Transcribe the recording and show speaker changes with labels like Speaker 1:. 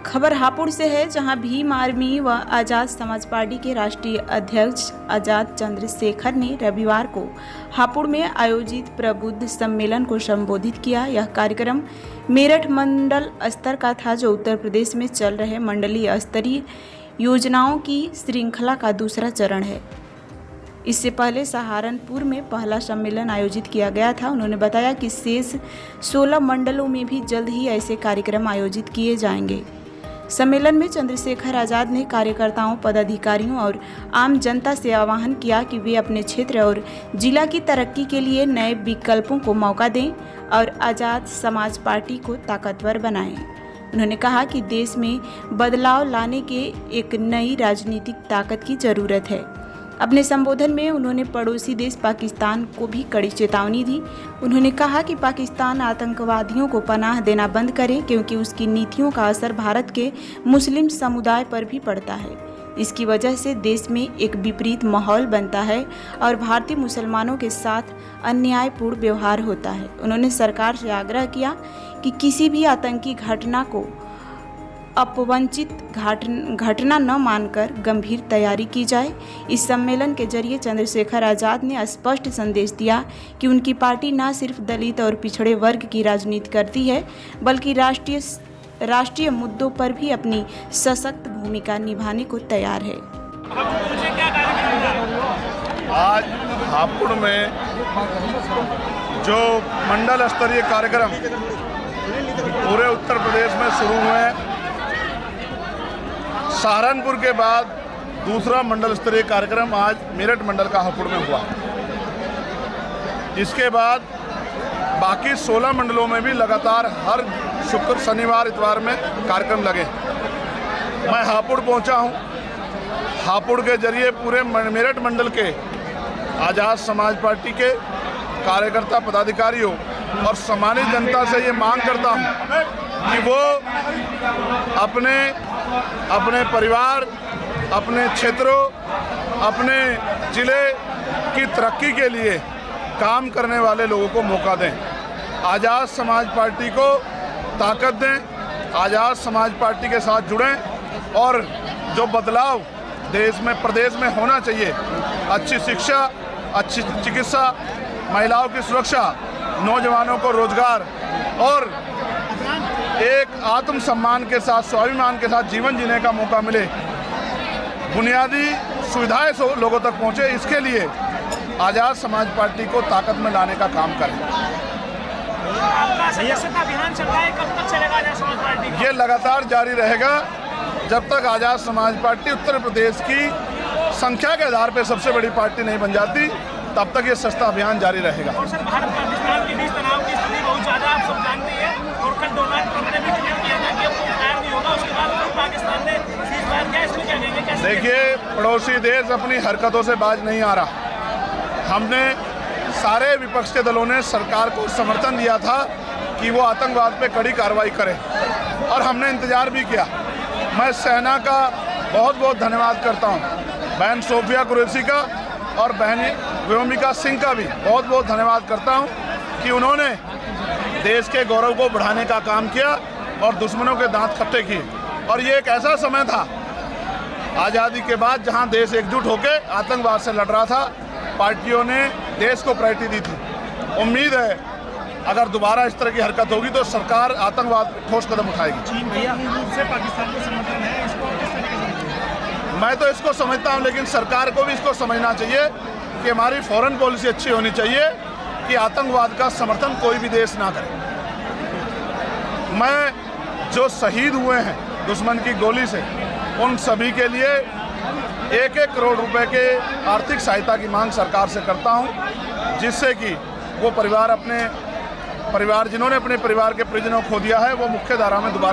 Speaker 1: खबर हापुड़ से है, जहां भीम आर्मी व आजाद समाज पार्टी के राष्ट्रीय अध्यक्ष आजाद चंद्रशेखर ने रविवार को हापुड़ में आयोजित प्रबुद्ध सम्मेलन को संबोधित किया। यह कार्यक्रम मेरठ मंडल स्तर का था, जो उत्तर प्रदेश में चल रहे मंडलीय स्तरीय योजनाओं की श्रृंखला का दूसरा चरण है। इससे पहले सहारनपुर में पहला सम्मेलन आयोजित किया गया था। उन्होंने बताया कि शेष 16 मंडलों में भी जल्द ही ऐसे कार्यक्रम आयोजित किए जाएंगे। सम्मेलन में चंद्रशेखर आजाद ने कार्यकर्ताओं, पदाधिकारियों और आम जनता से आह्वान किया कि वे अपने क्षेत्र और जिला की तरक्की के लिए नए विकल्पों को मौका दें और आजाद समाज पार्टी को ताकतवर बनाएं। उन्होंने कहा कि देश में बदलाव लाने के एक नई राजनीतिक ताकत की जरूरत है। अपने संबोधन में उन्होंने पड़ोसी देश पाकिस्तान को भी कड़ी चेतावनी दी। उन्होंने कहा कि पाकिस्तान आतंकवादियों को पनाह देना बंद करे, क्योंकि उसकी नीतियों का असर भारत के मुस्लिम समुदाय पर भी पड़ता है। इसकी वजह से देश में एक विपरीत माहौल बनता है और भारतीय मुसलमानों के साथ अन्यायपूर्ण व्यवहार होता है। उन्होंने सरकार से आग्रह किया कि किसी भी आतंकी घटना को अपवंचित घटना न मानकर गंभीर तैयारी की जाए। इस सम्मेलन के जरिए चंद्रशेखर आजाद ने स्पष्ट संदेश दिया कि उनकी पार्टी न सिर्फ दलित और पिछड़े वर्ग की राजनीति करती है, बल्कि राष्ट्रीय मुद्दों पर भी अपनी सशक्त भूमिका निभाने को तैयार है।
Speaker 2: आज हापुड़ में जो मंडल स्तरीय कार्यक्रम पूरे उत्तर प्रदेश में शुरू हुए, सहारनपुर के बाद दूसरा मंडल स्तरीय कार्यक्रम आज मेरठ मंडल का हापुड़ में हुआ। इसके बाद बाकी 16 मंडलों में भी लगातार हर शुक्र, शनिवार, इतवार में कार्यक्रम लगे। मैं हापुड़ पहुंचा हूं। हापुड़ के जरिए पूरे मेरठ मंडल के आजाद समाज पार्टी के कार्यकर्ता, पदाधिकारियों और सामान्य जनता से ये मांग करता हूं कि वो अपने परिवार, अपने क्षेत्रों, अपने जिले की तरक्की के लिए काम करने वाले लोगों को मौका दें। आज़ाद समाज पार्टी को ताकत दें, आज़ाद समाज पार्टी के साथ जुड़ें और जो बदलाव देश में, प्रदेश में होना चाहिए, अच्छी शिक्षा, अच्छी चिकित्सा, महिलाओं की सुरक्षा, नौजवानों को रोजगार और एक आत्मसम्मान के साथ, स्वाभिमान के साथ जीवन जीने का मौका मिले, बुनियादी सुविधाएं लोगों तक पहुंचे, इसके लिए आज़ाद समाज पार्टी को ताकत में लाने का काम करें।
Speaker 3: आपका सदस्यता अभियान चल रहा है, कब तक चलेगा आज़ाद समाज पार्टी? ये
Speaker 2: लगातार जारी रहेगा जब तक आज़ाद समाज पार्टी उत्तर प्रदेश की संख्या के आधार पर सबसे बड़ी पार्टी नहीं बन जाती, तब तक ये सस्ता अभियान जारी रहेगा।
Speaker 3: और सर, भारत पाकिस्तान के बीच तनाव की स्थिति बहुत ज़्यादा, आप सब जानते हैं, और कल डोनाल्ड ट्रंप ने भी क्लियर किया था कि अब कोई फायर नहीं होगा। उसके बाद फिर पाकिस्तान ने सीज़फायर किया, इसमें क्या कहेंगे?
Speaker 2: देखिए, पड़ोसी देश अपनी हरकतों से बाज नहीं आ रहा। हमने सारे विपक्ष के दलों ने सरकार को समर्थन दिया था कि वो आतंकवाद पे कड़ी कार्रवाई करे, और हमने इंतजार भी किया। मैं सेना का बहुत बहुत धन्यवाद करता हूँ, बहन सोफिया कुरैशी का और बहन व्योमिका सिंह का भी बहुत बहुत धन्यवाद करता हूँ कि उन्होंने देश के गौरव को बढ़ाने का काम किया और दुश्मनों के दांत खट्टे किए। और ये एक ऐसा समय था आज़ादी के बाद जहाँ देश एकजुट होकर आतंकवाद से लड़ रहा था। पार्टियों ने देश को प्रायोरिटी दी थी। उम्मीद है अगर दोबारा इस तरह की हरकत होगी तो सरकार आतंकवाद पर ठोस कदम उठाएगी।
Speaker 3: चीन भैया रूप से पाकिस्तान को समर्थन है, इसको किस तरीके से?
Speaker 2: मैं तो इसको समझता हूं, लेकिन सरकार को भी इसको समझना चाहिए कि हमारी फॉरेन पॉलिसी अच्छी होनी चाहिए कि आतंकवाद का समर्थन कोई भी देश ना करे। मैं जो शहीद हुए हैं दुश्मन की गोली से, उन सभी के लिए 1-1 करोड़ रुपए के आर्थिक सहायता की मांग सरकार से करता हूं, जिससे कि वो परिवार जिन्होंने अपने परिवार के परिजनों को खो दिया है, वो मुख्य धारा में दोबारा